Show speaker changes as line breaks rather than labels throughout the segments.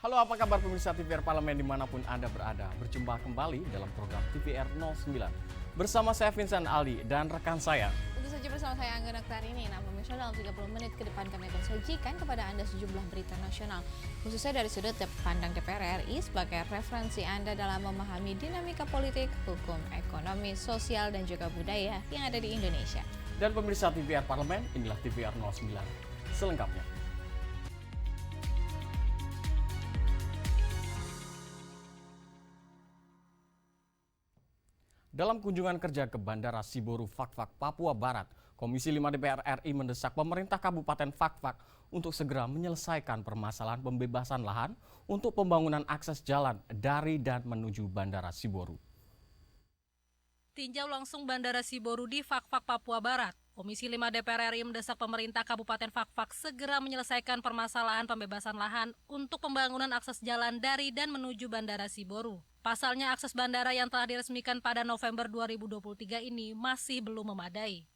Halo, apa kabar pemirsa TVR Parlemen dimanapun Anda berada? Berjumpa kembali dalam program TVR 09. Bersama saya Vincent Aldi dan rekan saya.
Tentu saja bersama saya Angga Noktarini. Nah pemirsa, dalam 30 menit ke depan kami akan sajikan kepada Anda sejumlah berita nasional, khususnya dari sudut pandang DPR RI sebagai referensi Anda dalam memahami dinamika politik, hukum, ekonomi, sosial, dan juga budaya yang ada di Indonesia.
Dan pemirsa TVR Parlemen, inilah TVR 09 selengkapnya. Dalam kunjungan kerja ke Bandara Siborong Fakfak, Papua Barat, Komisi 5 DPR RI mendesak pemerintah Kabupaten Fakfak untuk segera menyelesaikan permasalahan pembebasan lahan untuk pembangunan akses jalan dari dan menuju Bandara Siborong.
Tinjau langsung Bandara Siborong di Fakfak, Papua Barat. Komisi 5 DPR RI mendesak pemerintah Kabupaten Fakfak segera menyelesaikan permasalahan pembebasan lahan untuk pembangunan akses jalan dari dan menuju Bandara Siborong. Pasalnya akses bandara yang telah diresmikan pada November 2023 ini masih belum memadai.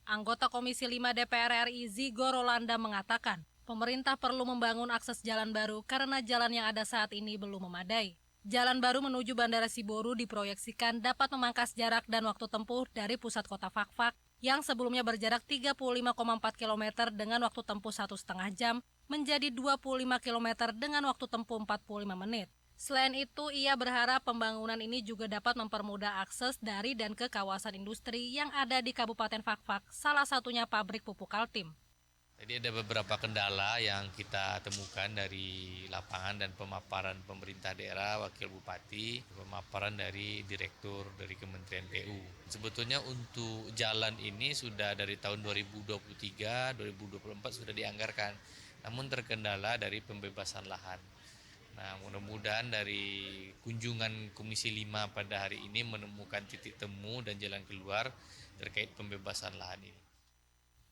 Anggota Komisi 5 DPR RI Zigo Rolanda mengatakan, pemerintah perlu membangun akses jalan baru karena jalan yang ada saat ini belum memadai. Jalan baru menuju Bandara Siborong diproyeksikan dapat memangkas jarak dan waktu tempuh dari pusat kota Fakfak yang sebelumnya berjarak 35,4 km dengan waktu tempuh 1,5 jam menjadi 25 km dengan waktu tempuh 45 menit. Selain itu, ia berharap pembangunan ini juga dapat mempermudah akses dari dan ke kawasan industri yang ada di Kabupaten Fakfak, salah satunya pabrik pupuk Kaltim.
Jadi ada beberapa kendala yang kita temukan dari lapangan dan pemaparan pemerintah daerah, wakil bupati, pemaparan dari direktur dari Kementerian PU. Sebetulnya untuk jalan ini sudah dari tahun 2023, 2024 sudah dianggarkan, namun terkendala dari pembebasan lahan. Nah, mudah-mudahan dari kunjungan Komisi 5 pada hari ini menemukan titik temu dan jalan keluar terkait pembebasan lahan ini.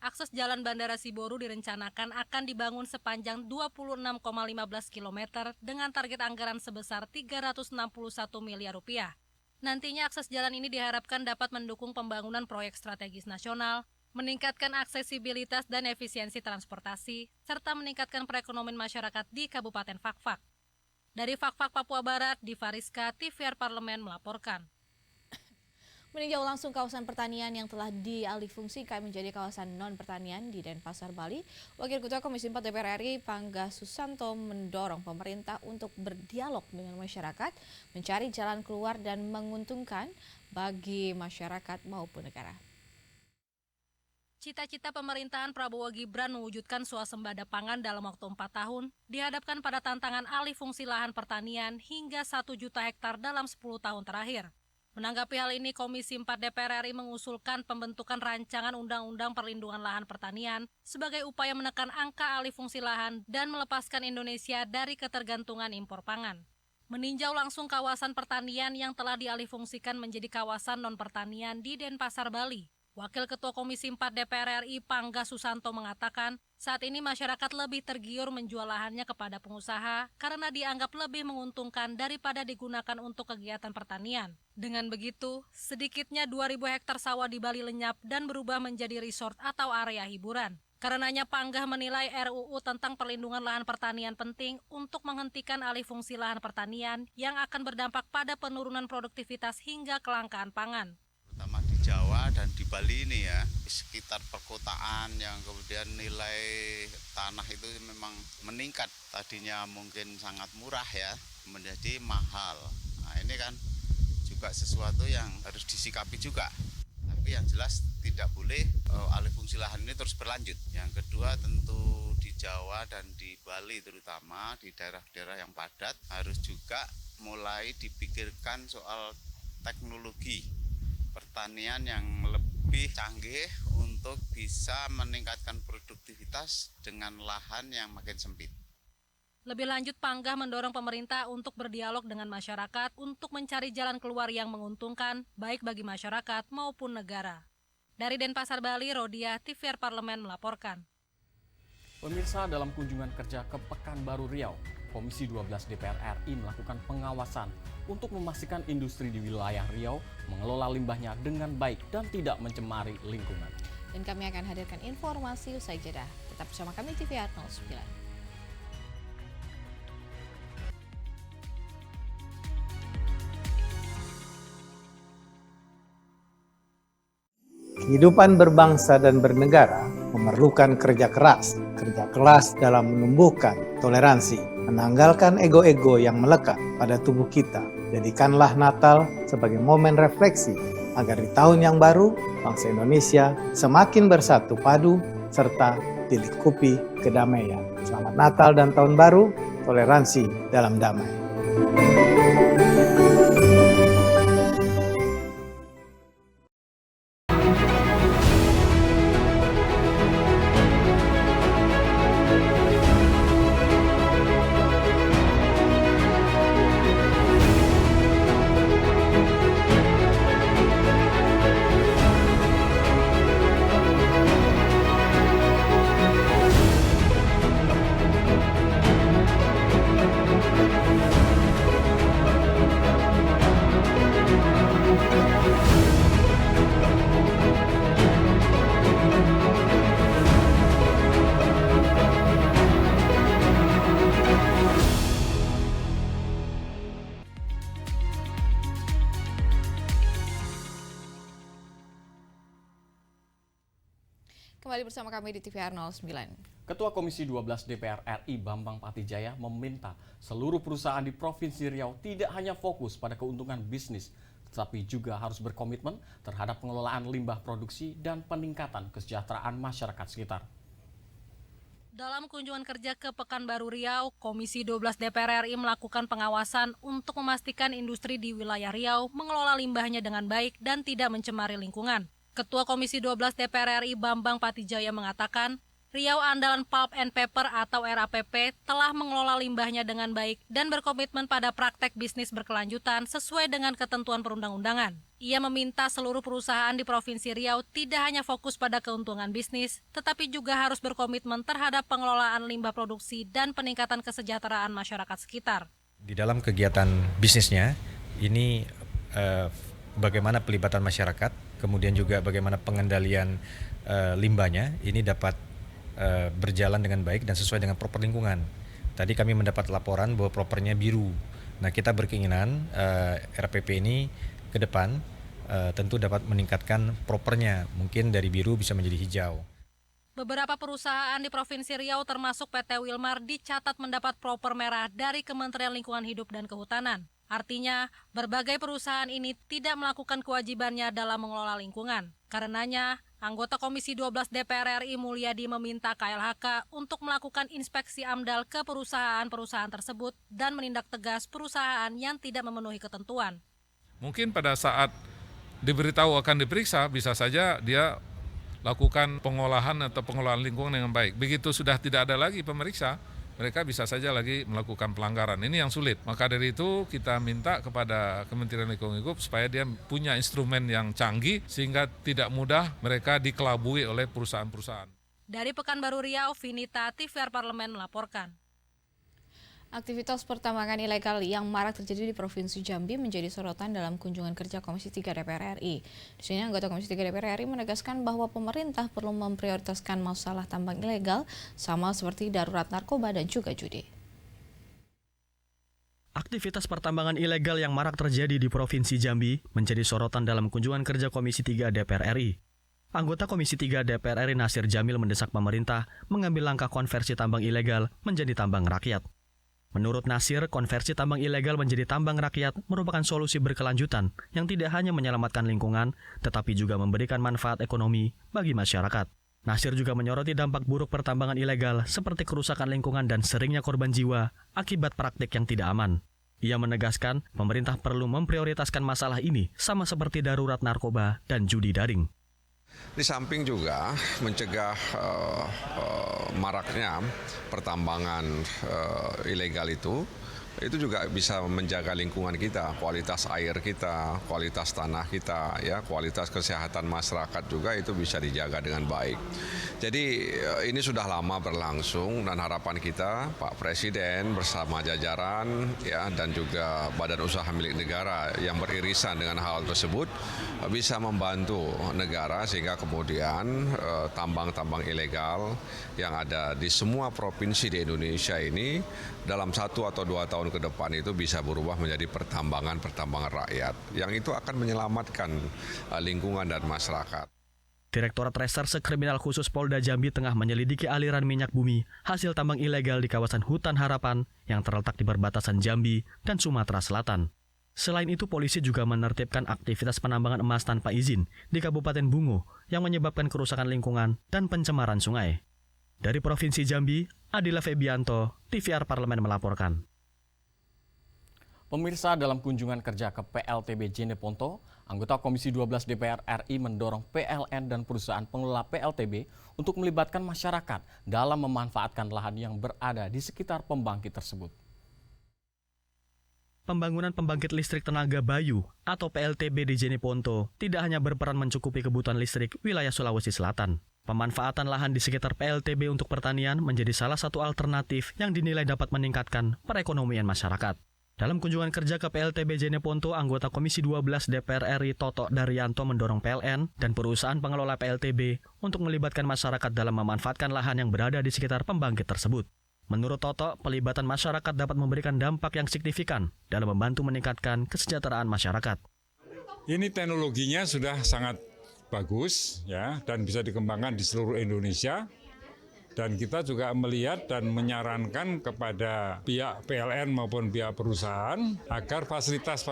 Akses jalan Bandara Siborong direncanakan akan dibangun sepanjang 26,15 km dengan target anggaran sebesar 361 miliar rupiah. Nantinya akses jalan ini diharapkan dapat mendukung pembangunan proyek strategis nasional, meningkatkan aksesibilitas dan efisiensi transportasi, serta meningkatkan perekonomian masyarakat di Kabupaten Fakfak. Dari Fakfak, Papua Barat, Diva Rizka, TVR Parlemen melaporkan.
Meninjau langsung kawasan pertanian yang telah dialihfungsikan menjadi kawasan non-pertanian di Denpasar, Bali, Wakil Ketua Komisi 4 DPR RI Pangga Susanto mendorong pemerintah untuk berdialog dengan masyarakat, mencari jalan keluar dan menguntungkan bagi masyarakat maupun negara.
Cita-cita pemerintahan Prabowo Gibran mewujudkan swasembada pangan dalam waktu 4 tahun dihadapkan pada tantangan alih fungsi lahan pertanian hingga 1 juta hektar dalam 10 tahun terakhir. Menanggapi hal ini, Komisi 4 DPR RI mengusulkan pembentukan rancangan Undang-Undang Perlindungan Lahan Pertanian sebagai upaya menekan angka alih fungsi lahan dan melepaskan Indonesia dari ketergantungan impor pangan. Meninjau langsung kawasan pertanian yang telah dialihfungsikan menjadi kawasan non-pertanian di Denpasar, Bali, Wakil Ketua Komisi 4 DPR RI Pangga Susanto mengatakan, saat ini masyarakat lebih tergiur menjual lahannya kepada pengusaha karena dianggap lebih menguntungkan daripada digunakan untuk kegiatan pertanian. Dengan begitu, sedikitnya 2.000 hektar sawah di Bali lenyap dan berubah menjadi resort atau area hiburan. Karenanya Pangga menilai RUU tentang perlindungan lahan pertanian penting untuk menghentikan alih fungsi lahan pertanian yang akan berdampak pada penurunan produktivitas hingga kelangkaan pangan.
Terutama di Jawa dan di Bali ini ya, di sekitar perkotaan yang kemudian nilai tanah itu memang meningkat. Tadinya mungkin sangat murah ya, menjadi mahal. Nah ini kan juga sesuatu yang harus disikapi juga. Tapi yang jelas tidak boleh alih fungsi lahan ini terus berlanjut. Yang kedua tentu di Jawa dan di Bali terutama di daerah-daerah yang padat harus juga mulai dipikirkan soal teknologi pertanian yang lebih canggih untuk bisa meningkatkan produktivitas dengan lahan yang makin sempit.
Lebih lanjut, Pangga mendorong pemerintah untuk berdialog dengan masyarakat untuk mencari jalan keluar yang menguntungkan baik bagi masyarakat maupun negara. Dari Denpasar, Bali, Rodia, TVR Parlemen melaporkan.
Pemirsa, dalam kunjungan kerja ke Pekanbaru Riau, Komisi 12 DPR RI melakukan pengawasan untuk memastikan industri di wilayah Riau mengelola limbahnya dengan baik dan tidak mencemari lingkungan.
Dan kami akan hadirkan informasi usai jeda. Tetap bersama kami TVR 09.
Kehidupan berbangsa dan bernegara memerlukan kerja keras dalam menumbuhkan toleransi, menanggalkan ego-ego yang melekat pada tubuh kita. Jadikanlah Natal sebagai momen refleksi agar di tahun yang baru, bangsa Indonesia semakin bersatu padu serta dilingkupi kedamaian. Selamat Natal dan Tahun Baru, toleransi dalam damai.
Kembali bersama kami di TVR 09.
Ketua Komisi 12 DPR RI Bambang Patijaya meminta seluruh perusahaan di Provinsi Riau tidak hanya fokus pada keuntungan bisnis, tetapi juga harus berkomitmen terhadap pengelolaan limbah produksi dan peningkatan kesejahteraan masyarakat sekitar.
Dalam kunjungan kerja ke Pekanbaru Riau, Komisi 12 DPR RI melakukan pengawasan untuk memastikan industri di wilayah Riau mengelola limbahnya dengan baik dan tidak mencemari lingkungan. Ketua Komisi 12 DPR RI Bambang Patijaya mengatakan, Riau Andalan Pulp and Paper atau RAPP telah mengelola limbahnya dengan baik dan berkomitmen pada praktek bisnis berkelanjutan sesuai dengan ketentuan perundang-undangan. Ia meminta seluruh perusahaan di Provinsi Riau tidak hanya fokus pada keuntungan bisnis, tetapi juga harus berkomitmen terhadap pengelolaan limbah produksi dan peningkatan kesejahteraan masyarakat sekitar.
Di dalam kegiatan bisnisnya, ini bagaimana pelibatan masyarakat, kemudian juga bagaimana pengendalian limbahnya, ini dapat berjalan dengan baik dan sesuai dengan proper lingkungan. Tadi kami mendapat laporan bahwa propernya biru. Nah, kita berkeinginan RPP ini ke depan tentu dapat meningkatkan propernya, mungkin dari biru bisa menjadi hijau.
Beberapa perusahaan di Provinsi Riau termasuk PT Wilmar dicatat mendapat proper merah dari Kementerian Lingkungan Hidup dan Kehutanan. Artinya, berbagai perusahaan ini tidak melakukan kewajibannya dalam mengelola lingkungan. Karenanya, anggota Komisi 12 DPR RI Mulyadi meminta KLHK untuk melakukan inspeksi AMDAL ke perusahaan-perusahaan tersebut dan menindak tegas perusahaan yang tidak memenuhi ketentuan.
Mungkin pada saat diberitahu akan diperiksa, bisa saja dia lakukan pengolahan atau pengelolaan lingkungan dengan baik. Begitu sudah tidak ada lagi pemeriksa, mereka bisa saja lagi melakukan pelanggaran. Ini yang sulit. Maka dari itu kita minta kepada Kementerian Lingkungan Hidup supaya dia punya instrumen yang canggih sehingga tidak mudah mereka dikelabui oleh perusahaan-perusahaan.
Dari Pekanbaru Riau, Vinita, TVR Parlemen melaporkan.
Aktivitas pertambangan ilegal yang marak terjadi di Provinsi Jambi menjadi sorotan dalam kunjungan kerja Komisi 3 DPR RI. Di sini anggota Komisi 3 DPR RI menegaskan bahwa pemerintah perlu memprioritaskan masalah tambang ilegal sama seperti darurat narkoba dan juga judi.
Aktivitas pertambangan ilegal yang marak terjadi di Provinsi Jambi menjadi sorotan dalam kunjungan kerja Komisi 3 DPR RI. Anggota Komisi 3 DPR RI Nasir Jamil mendesak pemerintah mengambil langkah konversi tambang ilegal menjadi tambang rakyat. Menurut Nasir, konversi tambang ilegal menjadi tambang rakyat merupakan solusi berkelanjutan yang tidak hanya menyelamatkan lingkungan, tetapi juga memberikan manfaat ekonomi bagi masyarakat. Nasir juga menyoroti dampak buruk pertambangan ilegal seperti kerusakan lingkungan dan seringnya korban jiwa akibat praktik yang tidak aman. Ia menegaskan pemerintah perlu memprioritaskan masalah ini sama seperti darurat narkoba dan judi daring.
Di samping juga mencegah maraknya pertambangan ilegal itu juga bisa menjaga lingkungan kita, kualitas air kita, kualitas tanah kita, ya, kualitas kesehatan masyarakat juga itu bisa dijaga dengan baik. Jadi ini sudah lama berlangsung dan harapan kita Pak Presiden bersama jajaran ya dan juga badan usaha milik negara yang beririsan dengan hal tersebut bisa membantu negara sehingga kemudian tambang-tambang ilegal yang ada di semua provinsi di Indonesia ini dalam 1 atau 2 tahun ke depan itu bisa berubah menjadi pertambangan rakyat yang itu akan menyelamatkan lingkungan dan masyarakat.
Direktorat Reserse Kriminal Khusus Polda Jambi tengah menyelidiki aliran minyak bumi hasil tambang ilegal di kawasan Hutan Harapan yang terletak di perbatasan Jambi dan Sumatera Selatan. Selain itu, polisi juga menertibkan aktivitas penambangan emas tanpa izin di Kabupaten Bungo yang menyebabkan kerusakan lingkungan dan pencemaran sungai. Dari Provinsi Jambi, Adila Febianto, TVR Parlemen melaporkan.
Pemirsa, dalam kunjungan kerja ke PLTB Jeneponto, anggota Komisi 12 DPR RI mendorong PLN dan perusahaan pengelola PLTB untuk melibatkan masyarakat dalam memanfaatkan lahan yang berada di sekitar pembangkit tersebut.
Pembangunan pembangkit listrik tenaga Bayu atau PLTB di Jeneponto tidak hanya berperan mencukupi kebutuhan listrik wilayah Sulawesi Selatan. Pemanfaatan lahan di sekitar PLTB untuk pertanian menjadi salah satu alternatif yang dinilai dapat meningkatkan perekonomian masyarakat. Dalam kunjungan kerja ke PLTB Jeneponto, anggota Komisi 12 DPR RI Toto Daryanto mendorong PLN dan perusahaan pengelola PLTB untuk melibatkan masyarakat dalam memanfaatkan lahan yang berada di sekitar pembangkit tersebut. Menurut Toto, pelibatan masyarakat dapat memberikan dampak yang signifikan dalam membantu meningkatkan kesejahteraan masyarakat.
Ini teknologinya sudah sangat bagus ya, dan bisa dikembangkan di seluruh Indonesia. Dan kita juga melihat dan menyarankan kepada pihak PLN maupun pihak perusahaan agar fasilitas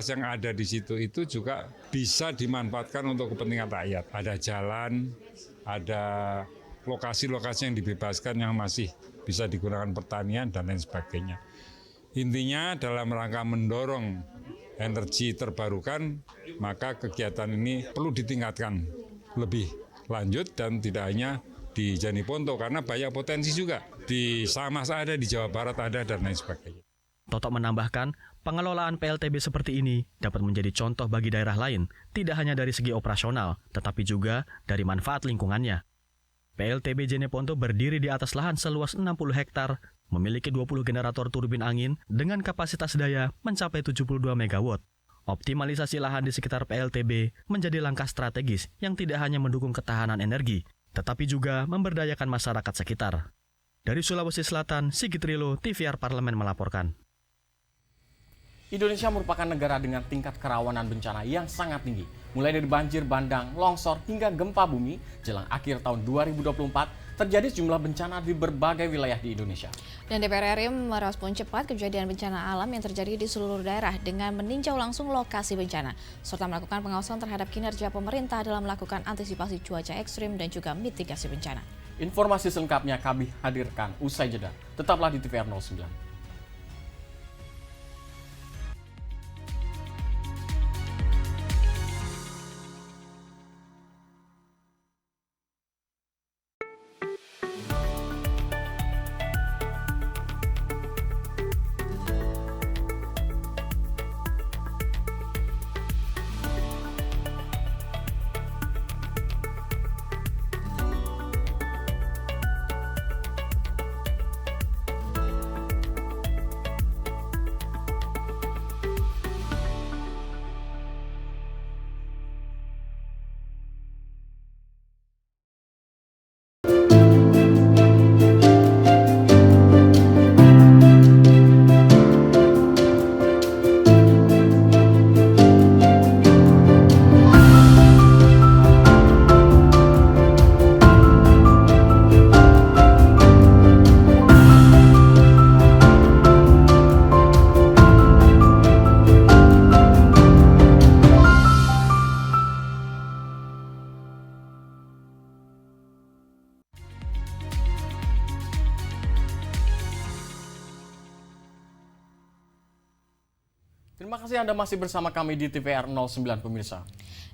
yang ada di situ itu juga bisa dimanfaatkan untuk kepentingan rakyat. Ada jalan, ada lokasi-lokasi yang dibebaskan yang masih bisa digunakan pertanian dan lain sebagainya. Intinya dalam rangka mendorong energi terbarukan, maka kegiatan ini perlu ditingkatkan lebih lanjut dan tidak hanya di Jeneponto karena banyak potensi juga. Di Samas ada, di Jawa Barat ada, dan lain sebagainya.
Toto menambahkan, pengelolaan PLTB seperti ini dapat menjadi contoh bagi daerah lain, tidak hanya dari segi operasional, tetapi juga dari manfaat lingkungannya. PLTB Jeneponto berdiri di atas lahan seluas 60 hektar, memiliki 20 generator turbin angin dengan kapasitas daya mencapai 72 MW. Optimalisasi lahan di sekitar PLTB menjadi langkah strategis yang tidak hanya mendukung ketahanan energi, tetapi juga memberdayakan masyarakat sekitar. Dari Sulawesi Selatan, Sigit Rilo, TVR Parlemen melaporkan.
Indonesia merupakan negara dengan tingkat kerawanan bencana yang sangat tinggi, mulai dari banjir bandang, longsor, hingga gempa bumi. Jelang akhir tahun 2024, terjadi sejumlah bencana di berbagai wilayah di Indonesia. Dan
DPR RI merespon cepat kejadian bencana alam yang terjadi di seluruh daerah dengan meninjau langsung lokasi bencana, serta melakukan pengawasan terhadap kinerja pemerintah dalam melakukan antisipasi cuaca ekstrim dan juga mitigasi bencana.
Informasi selengkapnya kami hadirkan usai jeda. Tetaplah di TVR 09. Terima kasih Anda masih bersama kami di TVR 09 pemirsa.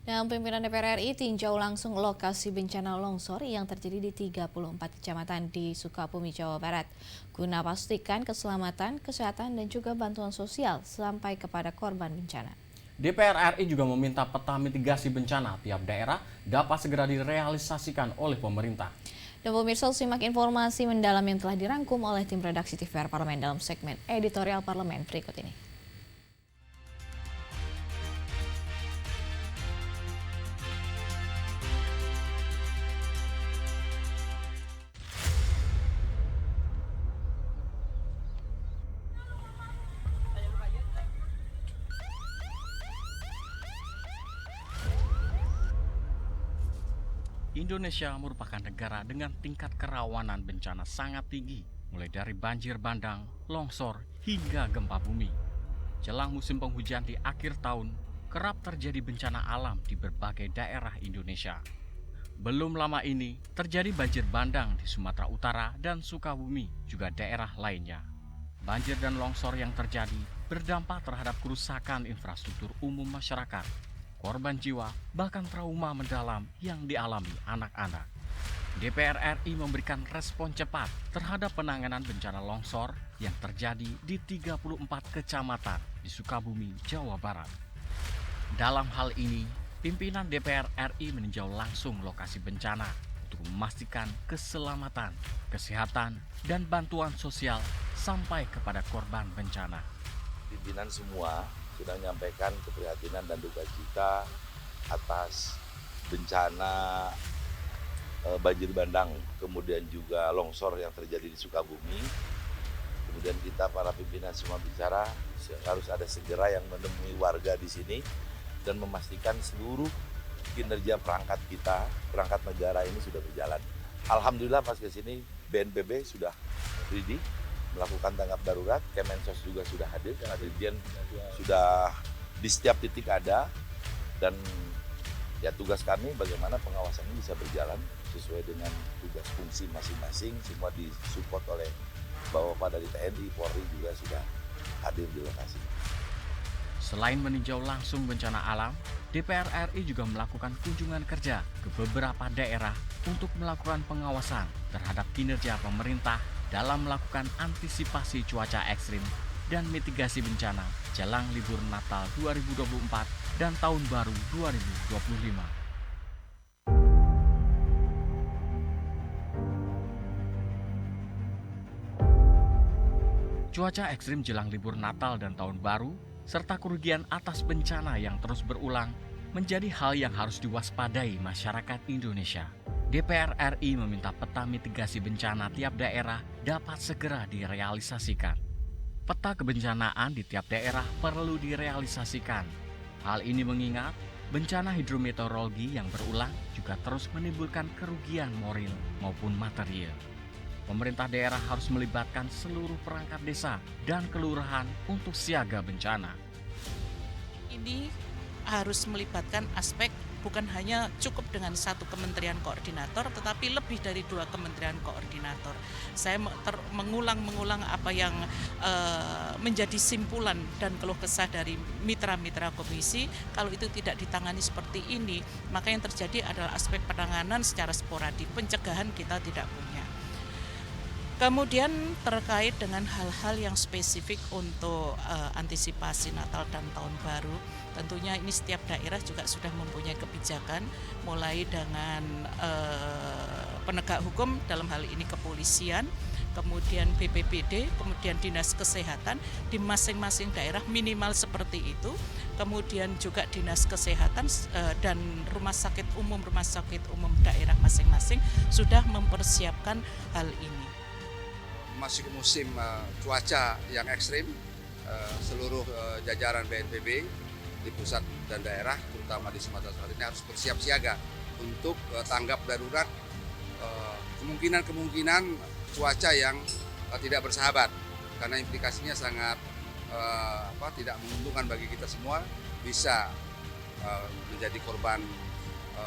Dan pimpinan DPR RI tinjau langsung lokasi bencana longsor yang terjadi di 34 kecamatan di Sukabumi, Jawa Barat, guna pastikan keselamatan, kesehatan, dan juga bantuan sosial sampai kepada korban bencana.
DPR RI juga meminta peta mitigasi bencana tiap daerah dapat segera direalisasikan oleh pemerintah.
Dan pemirsa, simak informasi mendalam yang telah dirangkum oleh tim redaksi TVR Parlemen dalam segmen editorial Parlemen berikut ini.
Indonesia merupakan negara dengan tingkat kerawanan bencana sangat tinggi, mulai dari banjir bandang, longsor, hingga gempa bumi. Jelang musim penghujan di akhir tahun, kerap terjadi bencana alam di berbagai daerah Indonesia. Belum lama ini, terjadi banjir bandang di Sumatera Utara dan Sukabumi, juga daerah lainnya. Banjir dan longsor yang terjadi berdampak terhadap kerusakan infrastruktur umum masyarakat, korban jiwa, bahkan trauma mendalam yang dialami anak-anak. DPR RI memberikan respon cepat terhadap penanganan bencana longsor yang terjadi di 34 kecamatan di Sukabumi, Jawa Barat. Dalam hal ini, pimpinan DPR RI meninjau langsung lokasi bencana untuk memastikan keselamatan, kesehatan, dan bantuan sosial sampai kepada korban bencana.
Pimpinan semua sudah menyampaikan keprihatinan dan duka cita atas bencana banjir bandang, kemudian juga longsor yang terjadi di Sukabumi. Kemudian kita para pimpinan semua bicara harus ada segera yang menemui warga di sini dan memastikan seluruh kinerja perangkat kita, perangkat negara ini sudah berjalan. Alhamdulillah pas ke sini BNPB sudah ready melakukan tanggap darurat, Kemensos juga sudah hadir, karena Dirjen sudah di setiap titik ada, dan ya tugas kami bagaimana pengawasan ini bisa berjalan sesuai dengan tugas fungsi masing-masing, semua disupport oleh Bapak dari TNI, Polri juga sudah hadir di lokasi.
Selain meninjau langsung bencana alam, DPR RI juga melakukan kunjungan kerja ke beberapa daerah untuk melakukan pengawasan terhadap kinerja pemerintah dalam melakukan antisipasi cuaca ekstrim dan mitigasi bencana jelang libur Natal 2024 dan Tahun Baru 2025. Cuaca ekstrim jelang libur Natal dan Tahun Baru, serta kerugian atas bencana yang terus berulang menjadi hal yang harus diwaspadai masyarakat Indonesia. DPR RI meminta peta mitigasi bencana tiap daerah dapat segera direalisasikan. Peta kebencanaan di tiap daerah perlu direalisasikan. Hal ini mengingat bencana hidrometeorologi yang berulang juga terus menimbulkan kerugian moral maupun material. Pemerintah daerah harus melibatkan seluruh perangkat desa dan kelurahan untuk siaga bencana.
Ini harus melibatkan aspek bukan hanya cukup dengan satu kementerian koordinator, tetapi lebih dari 2 kementerian koordinator. Saya mengulang apa yang menjadi simpulan dan keluh kesah dari mitra-mitra komisi. Kalau itu tidak ditangani seperti ini, maka yang terjadi adalah aspek penanganan secara sporadik, pencegahan kita tidak punya. Kemudian terkait dengan hal-hal yang spesifik untuk antisipasi Natal dan Tahun Baru, tentunya ini setiap daerah juga sudah mempunyai kebijakan, mulai dengan penegak hukum, dalam hal ini kepolisian, kemudian BPBD, kemudian Dinas Kesehatan, di masing-masing daerah minimal seperti itu, kemudian juga Dinas Kesehatan dan rumah sakit umum daerah masing-masing sudah mempersiapkan hal ini.
Masuk musim cuaca yang ekstrim, seluruh jajaran BNPB di pusat dan daerah, terutama di Sumatera Selatan ini harus bersiap siaga untuk tanggap darurat kemungkinan cuaca yang tidak bersahabat, karena implikasinya sangat tidak menguntungkan bagi kita semua, bisa menjadi korban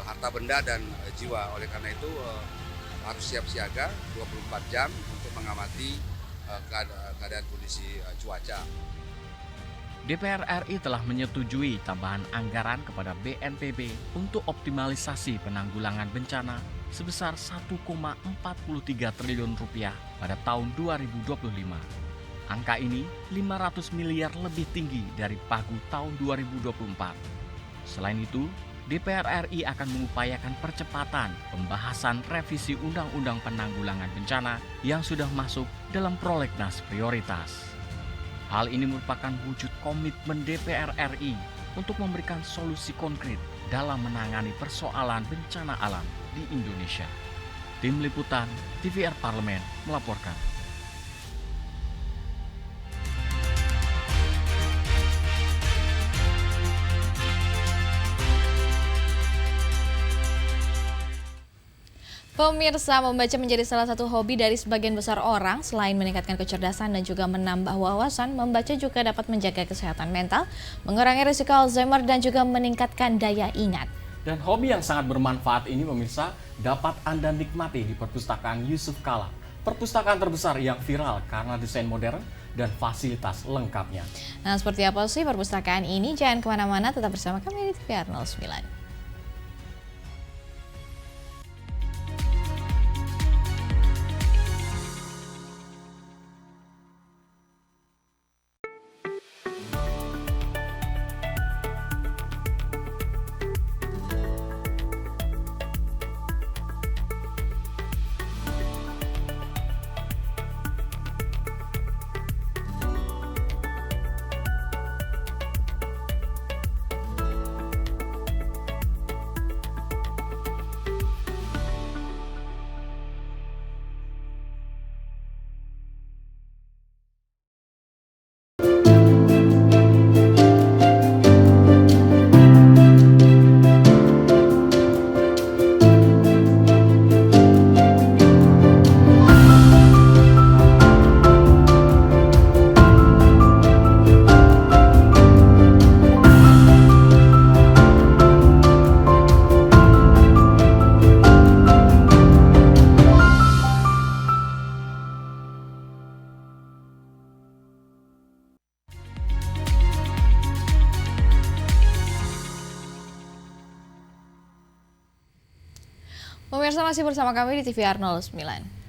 harta benda dan jiwa. Oleh karena itu harus siap siaga 24 jam untuk mengamati keadaan kondisi cuaca.
DPR RI telah menyetujui tambahan anggaran kepada BNPB untuk optimalisasi penanggulangan bencana sebesar 1,43 triliun rupiah pada tahun 2025. Angka ini 500 miliar lebih tinggi dari pagu tahun 2024. Selain itu, DPR RI akan mengupayakan percepatan pembahasan revisi Undang-Undang Penanggulangan Bencana yang sudah masuk dalam prolegnas prioritas. Hal ini merupakan wujud komitmen DPR RI untuk memberikan solusi konkret dalam menangani persoalan bencana alam di Indonesia. Tim Liputan TVR Parlemen melaporkan.
Pemirsa, membaca menjadi salah satu hobi dari sebagian besar orang. Selain meningkatkan kecerdasan dan juga menambah wawasan, membaca juga dapat menjaga kesehatan mental, mengurangi risiko Alzheimer dan juga meningkatkan daya ingat.
Dan hobi yang sangat bermanfaat ini pemirsa dapat Anda nikmati di Perpustakaan Yusuf Kala. Perpustakaan terbesar yang viral karena desain modern dan fasilitas lengkapnya.
Nah, seperti apa sih perpustakaan ini? Jangan kemana-mana, tetap bersama kami di TVR 09. Pemirsa, masih bersama kami di TVR 09.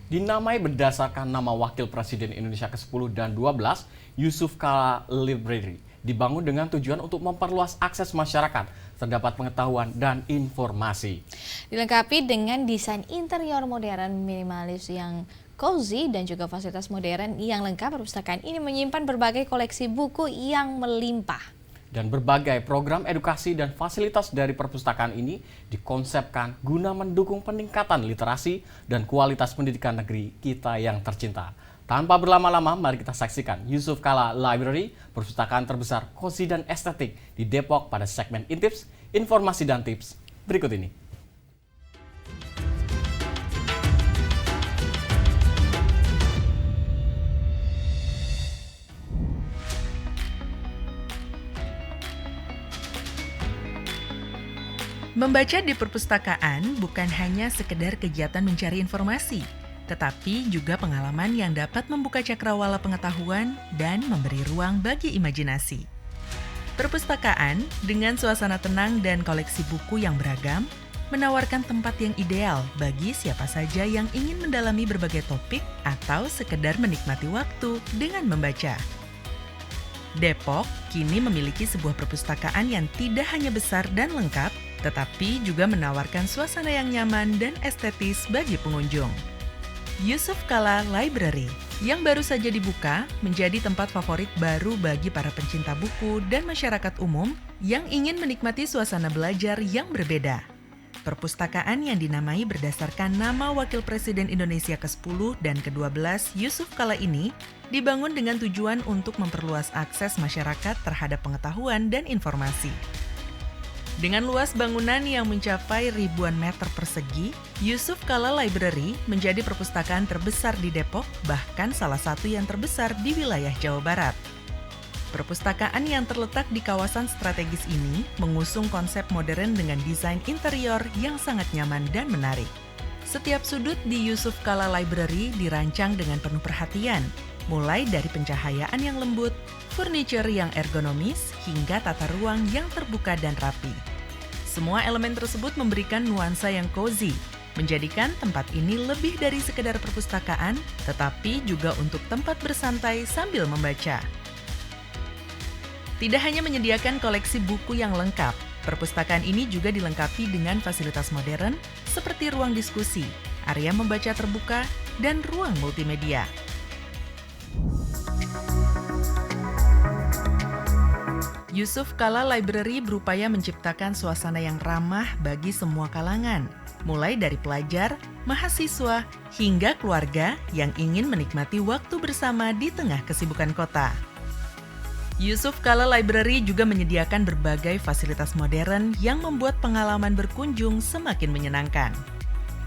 Dinamai berdasarkan nama Wakil Presiden Indonesia ke-10 dan 12, Yusuf Kala Library, dibangun dengan tujuan untuk memperluas akses masyarakat terdapat pengetahuan dan informasi.
Dilengkapi dengan desain interior modern minimalis yang cozy dan juga fasilitas modern yang lengkap, perpustakaan ini menyimpan berbagai koleksi buku yang melimpah.
Dan berbagai program edukasi dan fasilitas dari perpustakaan ini dikonsepkan guna mendukung peningkatan literasi dan kualitas pendidikan negeri kita yang tercinta. Tanpa berlama-lama, mari kita saksikan Yusuf Kala Library, perpustakaan terbesar cozy dan estetik di Depok pada segmen Intips, Informasi dan Tips berikut ini.
Membaca di perpustakaan bukan hanya sekedar kegiatan mencari informasi, tetapi juga pengalaman yang dapat membuka cakrawala pengetahuan dan memberi ruang bagi imajinasi. Perpustakaan dengan suasana tenang dan koleksi buku yang beragam menawarkan tempat yang ideal bagi siapa saja yang ingin mendalami berbagai topik atau sekedar menikmati waktu dengan membaca. Depok kini memiliki sebuah perpustakaan yang tidak hanya besar dan lengkap, tetapi juga menawarkan suasana yang nyaman dan estetis bagi pengunjung. Yusuf Kala Library yang baru saja dibuka menjadi tempat favorit baru bagi para pencinta buku dan masyarakat umum yang ingin menikmati suasana belajar yang berbeda. Perpustakaan yang dinamai berdasarkan nama Wakil Presiden Indonesia ke-10 dan ke-12 Yusuf Kala ini dibangun dengan tujuan untuk memperluas akses masyarakat terhadap pengetahuan dan informasi. Dengan luas bangunan yang mencapai ribuan meter persegi, Yusuf Kala Library menjadi perpustakaan terbesar di Depok, bahkan salah satu yang terbesar di wilayah Jawa Barat. Perpustakaan yang terletak di kawasan strategis ini mengusung konsep modern dengan desain interior yang sangat nyaman dan menarik. Setiap sudut di Yusuf Kala Library dirancang dengan penuh perhatian, mulai dari pencahayaan yang lembut, furniture yang ergonomis, hingga tata ruang yang terbuka dan rapi. Semua elemen tersebut memberikan nuansa yang cozy, menjadikan tempat ini lebih dari sekedar perpustakaan, tetapi juga untuk tempat bersantai sambil membaca. Tidak hanya menyediakan koleksi buku yang lengkap, perpustakaan ini juga dilengkapi dengan fasilitas modern seperti ruang diskusi, area membaca terbuka, dan ruang multimedia. Yusuf Kala Library berupaya menciptakan suasana yang ramah bagi semua kalangan, mulai dari pelajar, mahasiswa, hingga keluarga yang ingin menikmati waktu bersama di tengah kesibukan kota. Yusuf Kala Library juga menyediakan berbagai fasilitas modern yang membuat pengalaman berkunjung semakin menyenangkan.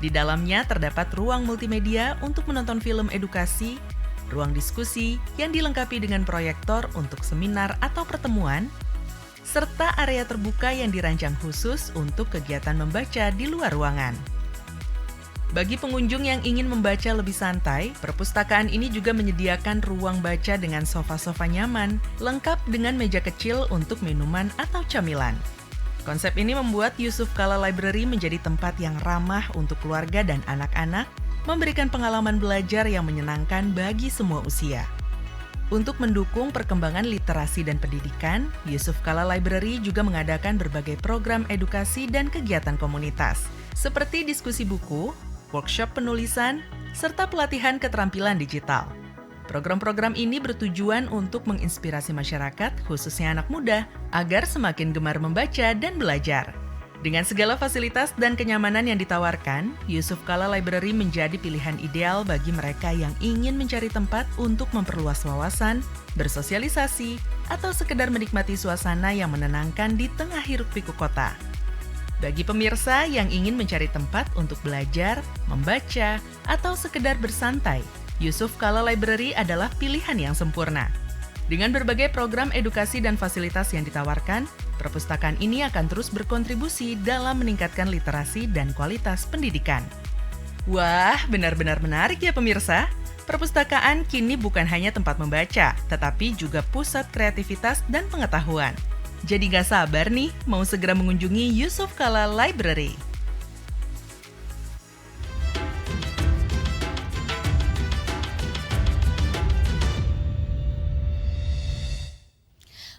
Di dalamnya terdapat ruang multimedia untuk menonton film edukasi, ruang diskusi yang dilengkapi dengan proyektor untuk seminar atau pertemuan, serta area terbuka yang dirancang khusus untuk kegiatan membaca di luar ruangan. Bagi pengunjung yang ingin membaca lebih santai, perpustakaan ini juga menyediakan ruang baca dengan sofa-sofa nyaman, lengkap dengan meja kecil untuk minuman atau camilan. Konsep ini membuat Yusuf Kala Library menjadi tempat yang ramah untuk keluarga dan anak-anak, memberikan pengalaman belajar yang menyenangkan bagi semua usia. Untuk mendukung perkembangan literasi dan pendidikan, Yusuf Kala Library juga mengadakan berbagai program edukasi dan kegiatan komunitas, seperti diskusi buku, workshop penulisan, serta pelatihan keterampilan digital. Program-program ini bertujuan untuk menginspirasi masyarakat, khususnya anak muda, agar semakin gemar membaca dan belajar. Dengan segala fasilitas dan kenyamanan yang ditawarkan, Yusuf Kala Library menjadi pilihan ideal bagi mereka yang ingin mencari tempat untuk memperluas wawasan, bersosialisasi, atau sekedar menikmati suasana yang menenangkan di tengah hiruk-pikuk kota. Bagi pemirsa yang ingin mencari tempat untuk belajar, membaca, atau sekedar bersantai, Yusuf Kala Library adalah pilihan yang sempurna. Dengan berbagai program edukasi dan fasilitas yang ditawarkan, perpustakaan ini akan terus berkontribusi dalam meningkatkan literasi dan kualitas pendidikan. Wah, benar-benar menarik ya pemirsa! Perpustakaan kini bukan hanya tempat membaca, tetapi juga pusat kreativitas dan pengetahuan. Jadi gak sabar nih mau segera mengunjungi Yusuf Kala Library.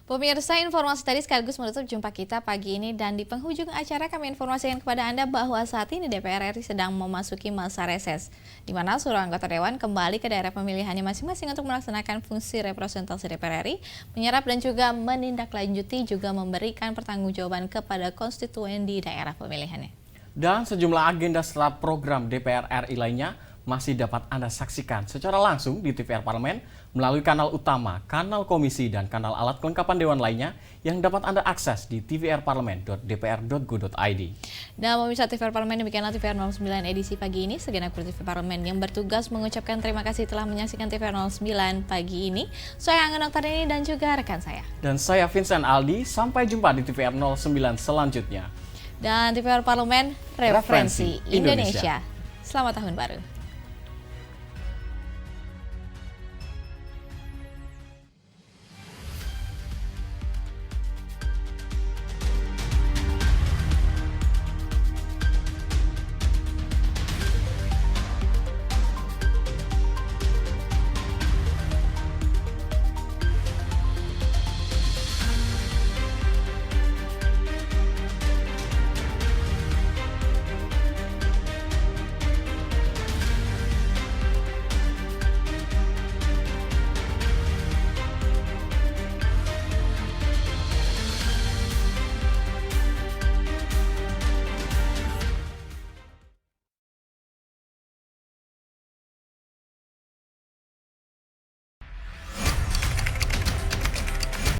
Pemirsa, informasi tadi sekaligus menutup jumpa kita pagi ini, dan di penghujung acara kami informasikan kepada Anda bahwa saat ini DPR RI sedang memasuki masa reses, di mana seluruh anggota Dewan kembali ke daerah pemilihannya masing-masing untuk melaksanakan fungsi representasi DPR RI, menyerap dan juga menindaklanjuti juga memberikan pertanggungjawaban kepada konstituen di daerah pemilihannya. Dan sejumlah agenda serta program DPR RI lainnya masih dapat Anda saksikan secara langsung di TVR Parlemen melalui kanal utama, kanal komisi, dan kanal alat kelengkapan Dewan lainnya yang dapat Anda akses di tvrparlemen.dpr.go.id. Dan pemirsa TVR Parlemen, demikianlah TVR 09 edisi pagi ini. Segenap kru TV Parlemen yang bertugas mengucapkan terima kasih telah menyaksikan TVR 09 pagi ini. Saya Angga Noktarini dan juga rekan saya. Dan saya Vincent Aldi, sampai jumpa di TVR 09 selanjutnya. Dan TVR Parlemen, referensi Indonesia. Selamat tahun baru.